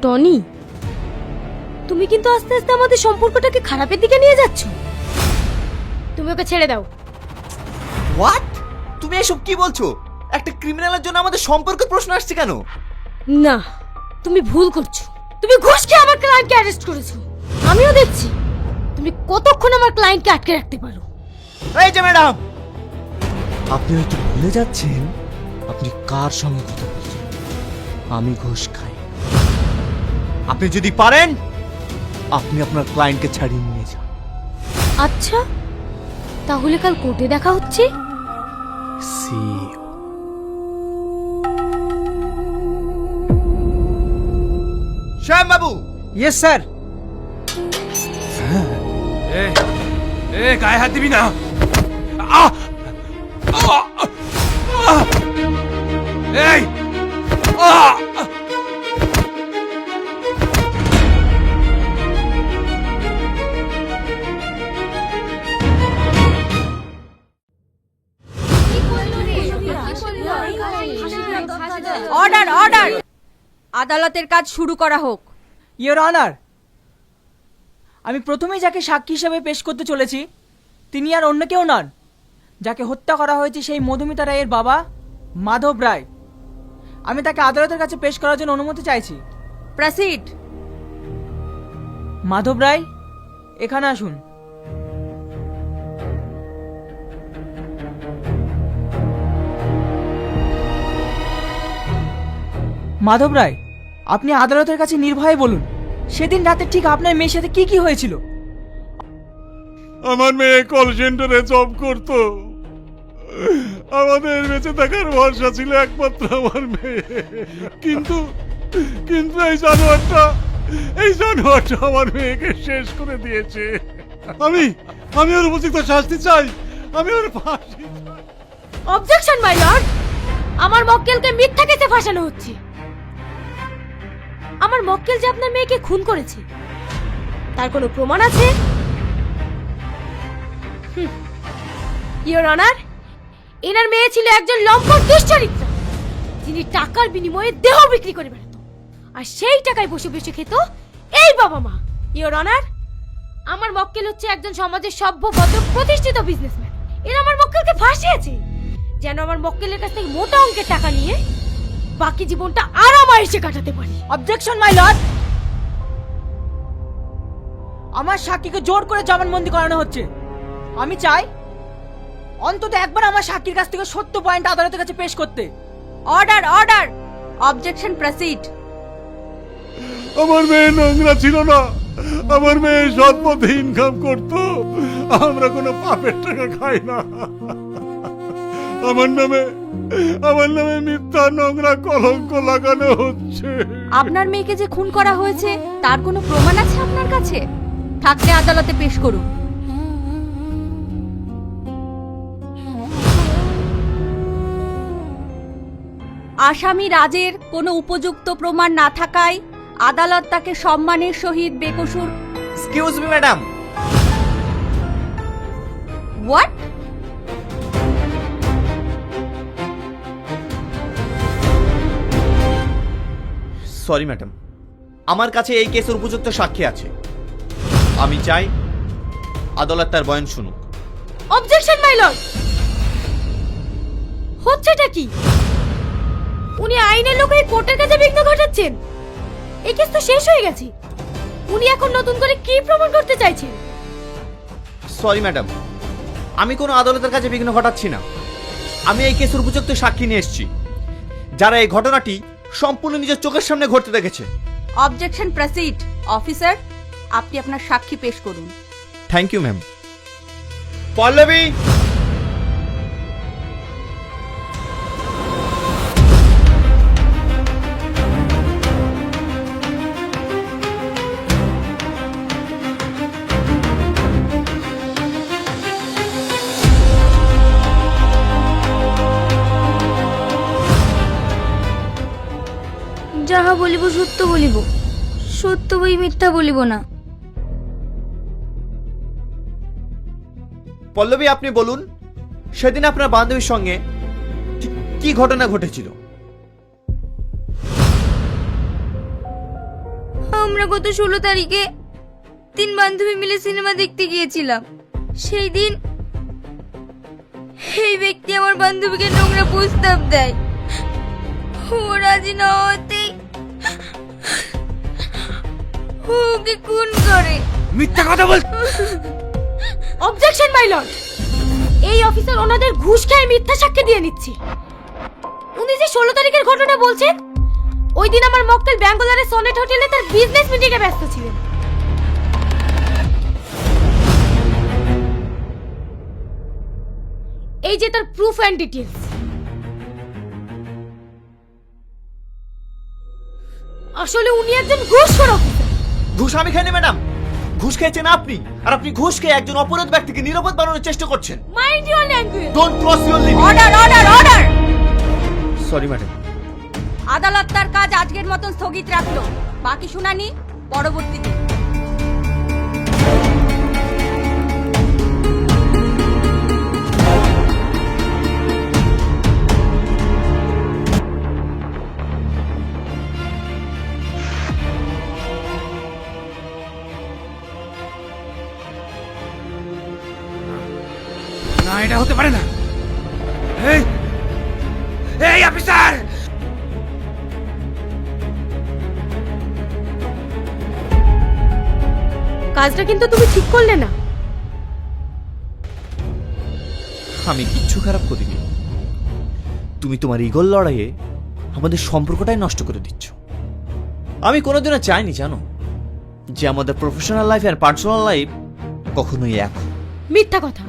Tony, তুমি কিন্তু আস্তে আস্তে আমাদের সম্পর্কটাকে খারাপের দিকে নিয়ে যাচ্ছ। তুমি ওকে ছেড়ে দাও। হোয়াট? তুমি এসব কি বলছো? একটা ক্রিমিনালের জন্য আমাদের সম্পর্কের প্রশ্ন আসছে কেন? না, তুমি ভুল করছো। তুমি ঘুষ খেয়ে আমার ক্লায়েন্টকে অ্যারেস্ট করেছো। আমিও দেখছি তুমি কতক্ষণ আমার ক্লায়েন্টকে আটকে রাখতে পারো। এই যে ম্যাডাম, আপনি হয়তো ভুলে যাচ্ছেন আপনি কার সঙ্গে কথা বলছেন। আমি ঘুষ খাই। আপনি যদি পারেন আপনি আপনার ক্লায়েন্টকে ছাড়িয়ে নিয়ে যান। আচ্ছা, তাহলে কাল কোর্টে দেখা হচ্ছে। সি শ্যাম বাবু। Yes sir. এ গায়ে হাত দিবি না। এই অর্ডার অর্ডার, আদালতের কাজ শুরু করা হোক। ইয়োর অনার, আমি প্রথমেই যাকে সাক্ষী হিসেবে পেশ করতে চলেছি তিনি আর অন্য কেউ নন। যাকে হত্যা করা হয়েছে সেই মধুমিতা রায়ের বাবা মাধব রায়। আমি তাকে আদালতের কাছে পেশ করার জন্য অনুমতি চাইছি। প্রসিড। মাধব রায়, এখানে আসুন। মাধব রায়, আপনি আদালতের কাছে নির্ভয়ে বলুন সেদিন রাতে ঠিক আপনার মেয়ের সাথে কি কি হয়েছিল। আমার মেয়ে কল সেন্টারে জব করত। আমাদের বেঁচে থাকার ভরসা ছিল একমাত্র আমার মেয়ে। কিন্তু কিন্তু এই জানোয়ারটা আমার মেয়েকে শেষ করে দিয়েছে। আমি ওর উপযুক্ত শাস্তি চাই। আমি ওর ফাঁসি চাই। অবজেকশন মাই লর্ড, আমার মক্কেলকে মিথ্যা কেসে ফাঁসানো হচ্ছে। আমার মক্কেল যে আপনার মেয়েকে খুন করেছে তার কোনো প্রমাণ আছে? ইওর অনার, এনার মেয়ে ছিল একজন লম্পট দুশ্চরিত্র, যিনি টাকার বিনিময়ে দেহ বিক্রি করে বেড়াতো, আর সেই টাকায় বসে বসে খেত এই বাবা মা। ইওর অনার, আমার মক্কেল হচ্ছে একজন সমাজের সভ্য ভদ্র প্রতিষ্ঠিত বিজনেসম্যান। এরা আমার মক্কেলকে ফাঁসিয়েছে যেন আমার মক্কেলের কাছ থেকে মোটা অঙ্কের টাকা নিয়ে বাকি জীবনটা আরামায়েশে কাটাতে পারি। অবজেকশন মাই লর্ড, আমার সাক্ষীকে জোর করে জবানবন্দি করানো হচ্ছে। আমি চাই অন্তত একবার আমার সাক্ষীর কাছ থেকে সত্য পয়েন্ট আদালতের কাছে পেশ করতে। Order order, objection proceed. আমার মেয়ে নোংরা ছিল না। আমার মেয়ে সৎ পথে ইনকাম করত। আমরা কোনো পাপের টাকা খাই না। আমার নামে মিথ্যা নোংরা কলঙ্ক লাগানো হচ্ছে। আপনার মেয়েকে যে খুন করা হয়েছে তার কোনো প্রমাণ আছে আপনার কাছে? থাকলে আদালতে পেশ করুন। আসামি রাজের কোনো উপযুক্ত প্রমাণ না থাকায় আদালত তাকে সম্মানের সহিত বেকসুর। Excuse me madam. What? Sorry madam, আমার কাছে এই কেসের উপযুক্ত সাক্ষী আছে। আমি চাই আদালত তার বয়ান শুনুক। অবজেকশন মাই লর্ড, হচ্ছেটা কি? উনি আইনের লোক হয়ে কোর্টের কাছে বিঘ্ন ঘটাচ্ছেন। এই কেস তো শেষ হয়ে গেছে। উনি এখন নতুন করে কি প্রমাণ করতে চাইছেন? সরি ম্যাডাম, আমি কোনো আদালতের কাছে বিঘ্ন ঘটাচ্ছি না। আমি এই কেসের উপযুক্ত সাক্ষী নিয়ে এসেছি, যারা এই ঘটনাটি সম্পূর্ণ নিজের চোখের সামনে ঘটতে দেখেছে। Objection proceed. অফিসার, আপনি আপনার সাক্ষী পেশ করুন। Thank you ma'am. পল্লবী, যাহা বলিব সত্য বলিব, সত্য বই মিথ্যা বলিব না। পল্লবী, আপনি বলুন সেদিন আপনার বান্ধবীর সঙ্গে ঠিক কি ঘটনা ঘটেছিল? আমরা গত 16 তারিখে 3 বান্ধবী মিলে সিনেমা দেখতে গিয়েছিলাম। সেই দিন এই ব্যক্তি আমার বান্ধবীকে নোংরা প্রস্তাব দেয়। ও রাজি না হতেই ওকে খুন করে। মিথ্যা কথা বল। অবজেকশন মাই লর্ড, এই অফিসার ওনাদের ঘুষ খেয়ে মিথ্যা সাক্ষ্য দিয়ে নিচ্ছে। উনি যে 16 তারিখের ঘটনা বলছেন, ওই দিন আমার মক্কেল ব্যাঙ্গালোরের সনেট হোটেলে তার বিজনেস মিটিংয়ে ব্যস্ত ছিলেন। এই যে তার প্রুফ এন্ড ডিটেইলস। আসলে উনি একজন ঘুষখোর অফিসার। ঘুষ আমি খাইনি ম্যাডাম, ঘুষ খেয়েছেন আপনি, আর আপনি ঘুষ খেয়ে একজন অপরাধ ব্যক্তিকে নিরাপদ বানানোর চেষ্টা করছেন। Mind your language. Don't cross your limit. Order order order. Sorry madam. আদালত তার কাজ আজকের মতন স্থগিত রাখলো। বাকি শুনানি পরবর্তীতে। না, এটা হতে পারে না। এই এই অফিসার, কাজটা কিন্তু তুমি ঠিক করলে না। আমি কিচ্ছু খারাপ করিনি। তুমি তোমার ইগোর লড়াইয়ে আমাদের সম্পর্কটাই নষ্ট করে দিচ্ছ। আমি কোনোদিনও চাইনি জানো যে আমাদের প্রফেশনাল লাইফ আর পার্সোনাল লাইফ কখনোই এক হোক। মিথ্যা কথা।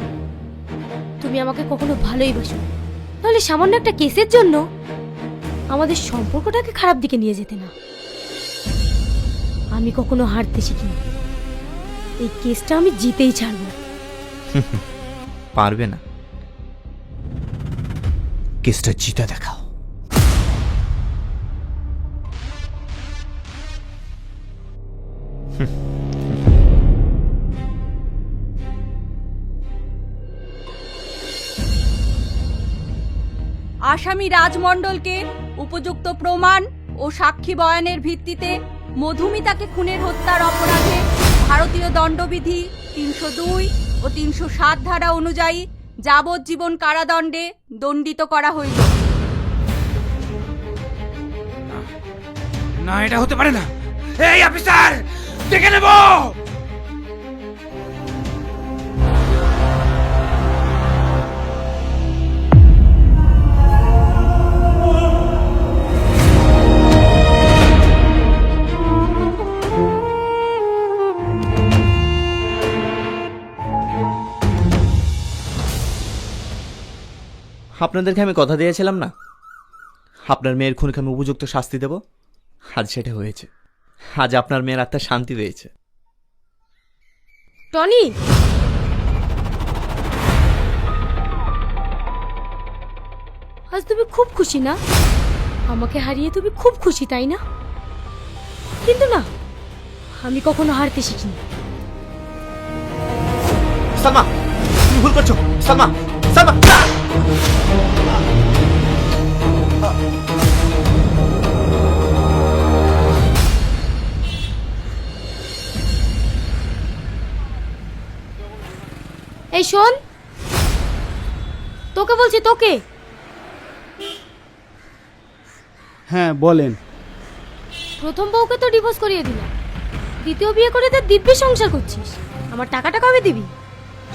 তুমি আমাকে কখনো ভালোই বাসো, তাহলে সামান্য একটা কেসের জন্য আমাদের সম্পর্কটাকে খারাপ দিকে নিয়ে যেতে না। আমি কখনো হারতে শিখিনি। এই কেসটা আমি জিতেই ছাড়বো। পারবে না, কেসটা জিতে দেখাও। আসামি রাজমণ্ডলকে উপযুক্ত প্রমাণ ও সাক্ষী বয়ানের ভিত্তিতে মধুমিতাকে খুনের হত্যার অপরাধে ভারতীয় দণ্ডবিধি 302 ও 307 ধারা অনুযায়ী যাবজ্জীবন কারাদণ্ডে দণ্ডিত করা হইল। না, এটা হতে পারে না। এই অফিসার, দেখে নেব। আপনাদেরকে আমি কথা দিয়েছিলাম না, আপনার মেয়ের খুনকে আমি উপযুক্ত শাস্তি দেব। আজ সেটা হয়েছে। আজ আপনার মেয়ের আত্মার শান্তি পেয়েছে। টনি, আজ তুমি খুব খুশি না? আমাকে হারিয়ে তুমি খুব খুশি, তাই না? কিন্তু না, আমি কখনো হারতে শিখিনি। সালমা, তুমি ভুল করছো। সালমা, সালমা, এই শোন, তোকে বলছি, তোকে। হ্যাঁ বলেন। প্রথম বউকে তো ডিভোর্স করিয়ে দিলাম, দ্বিতীয় বিয়ে করে তো দিব্যি সংসার করছিস। আমার টাকাটা কবে দিবি?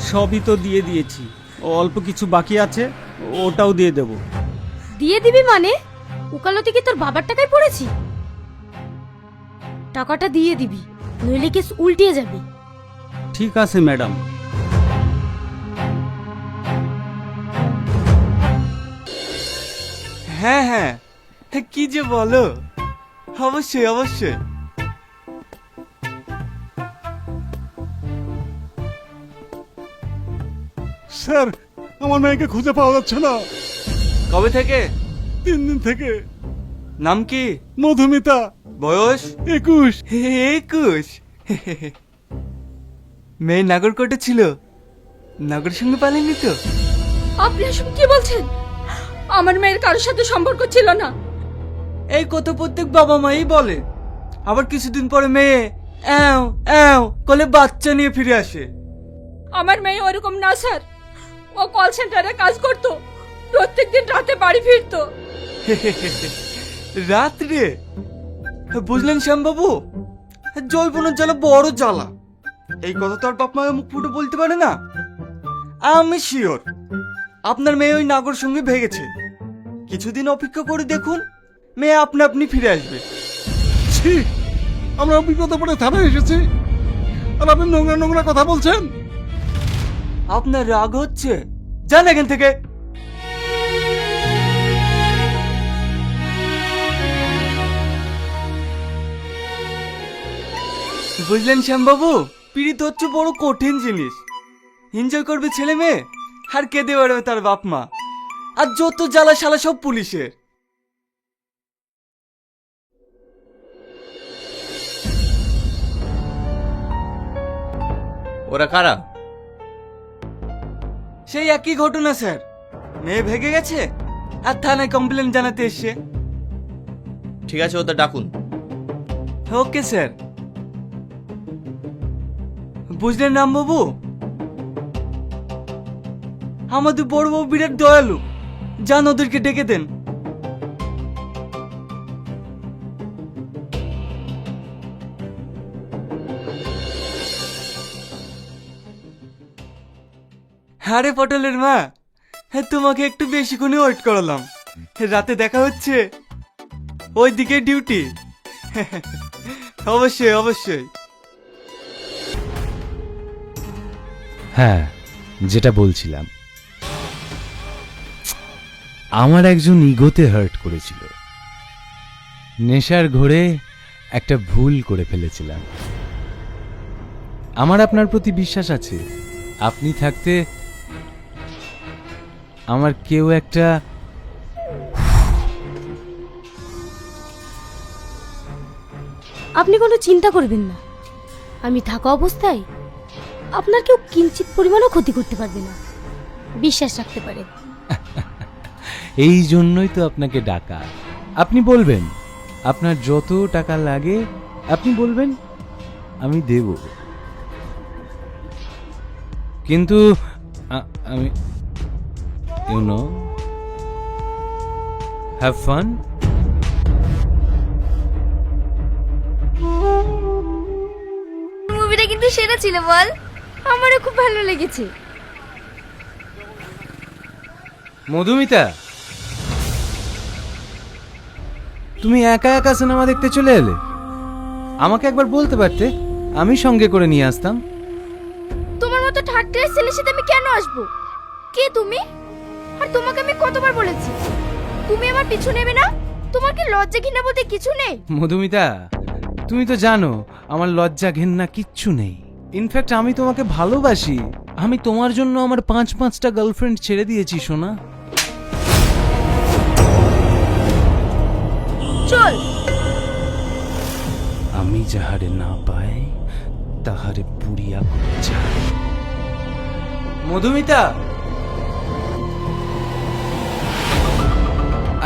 সবই তো দিয়ে দিয়েছি, অল্প কিছু বাকি আছে, ওটাও দিয়ে দেব। দিয়ে দিবি মানে? উকালতি কি তোর বাবার টাকায় পড়েছি? টাকাটা দিয়ে দিবি, নইলে কেস উল্টিয়ে যাবে। ঠিক আছে ম্যাডাম। হ্যাঁ হ্যাঁ, কি যে বলো, অবশ্যই অবশ্যই। স্যার, আমার মেয়েকে খুঁজে পাওয়া যাচ্ছে না। কবে থেকে? 3 দিন থেকে। নাম কি? মধুমিতা। বয়স? 21। 21? মেয়ে নাগরকোটে ছিল, নাগরের সঙ্গে পালিনি তো? আপনি এসব কি বলছেন? আমার মেয়ের কারোর সাথে সম্পর্ক ছিল না। এই কথা প্রত্যেক বাবা মাই বলে। আবার কিছুদিন পরে মেয়ে এও এও কলে বাচ্চা নিয়ে ফিরে আসে। আমার মেয়ে ওরকম না স্যার, ও কল সেন্টারে কাজ করতো, প্রত্যেকদিন রাতে বাড়ি ফিরতো। রাত্রে? বুঝলেন শ্যামবাবু, জৈবনের জ্বালা বড় জ্বালা। এই কথা তো আর বাপ মায়ের মুখ ফুটে বলতে পারে না। আমি শিওর আপনার মেয়ে ওই নাগর সঙ্গে ভেগেছে। কিছুদিন অপেক্ষা করে দেখুন, মেয়ে আপনা আপনি ফিরে আসবে। ছি, আমরা অভিজ্ঞতা পড়ে থানায় এসেছি আর আপনি নোংরা নোংরা কথা বলছেন। আপনার রাগ হচ্ছে? যান এখান থেকে। বুঝলেন শ্যামবাবু, পীড়িত হচ্ছে বড় কঠিন জিনিস। এনজয় করবে ছেলে মেয়ে, আর কেঁদে বেড়াবে তার বাপ মা, আর যত জ্বালা শালা সব পুলিশের। ওরা কারা? সেই একই ঘটনা স্যার, মেয়ে ভেগে গেছে আর থানায় কমপ্লেন জানাতে এসছে। ঠিক আছে, ওদের ডাকুন। Okay sir. বুঝলেন রামবাবু, আমাদের বড়বাবু বিরাট দয়ালু, যান ওদেরকে ডেকে দেন। আরে পটলের মা, তোমাকে একটু বেশিক্ষণই ওয়েট করালাম। রাতে দেখা হচ্ছে, ওই দিকে ডিউটি। অবশ্যই অবশ্যই। হ্যাঁ, যেটা বলছিলাম, আমার একজন ইগোতে হার্ট করেছিল। নেশার ঘোরে একটা ভুল করে ফেলেছিলাম। আমার আপনার প্রতি বিশ্বাস আছে, আপনি থাকতে আমার কেউ একটা আপনি কোনো চিন্তা করবেন না, আমি থাকা অবস্থায় আপনার কেউ কিঞ্চিত পরিমাণও ক্ষতি করতে পারবে না, বিশ্বাস রাখতে পারেন। এই জন্যই তো আপনাকে ডাকা। আপনি বলবেন আপনার যত টাকা লাগে, আপনি বলবেন আমি দেব। কিন্তু আমি হ্যাভ ফান। মুভিটা কিন্তু সেরা ছিল বল, আমারও খুব ভালো লেগেছে। মধুমিতা, তুমি একা একা সিনেমা দেখতে চলে এলে? আমাকে একবার বলতে পারতে, আমি সঙ্গে করে নিয়ে আসতাম। তোমার মতো থার্ড ক্লাস ছেলের সাথে আমি কেন আসবো? কে তুমি? আর তোমাকে আমি কতবার বলেছি তুমি আমার পিছু নেবে না? তোমার কি লজ্জা ঘৃণা বলতে কিছু নেই? মধুমিতা, তুমি তো জানো আমার লজ্জা ঘেন্না কিচ্ছু নেই। ইনফ্যাক্ট আমি তোমাকে ভালোবাসি। আমি তোমার জন্য আমার 5-5টা গার্লফ্রেন্ড ছেড়ে দিয়েছি সোনা। চল। আমি যাহারে না পাই তাহারে পুরিয়া করে যায়। মধুমিতা,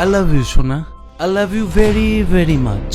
I love you সোনা, I love you very very much.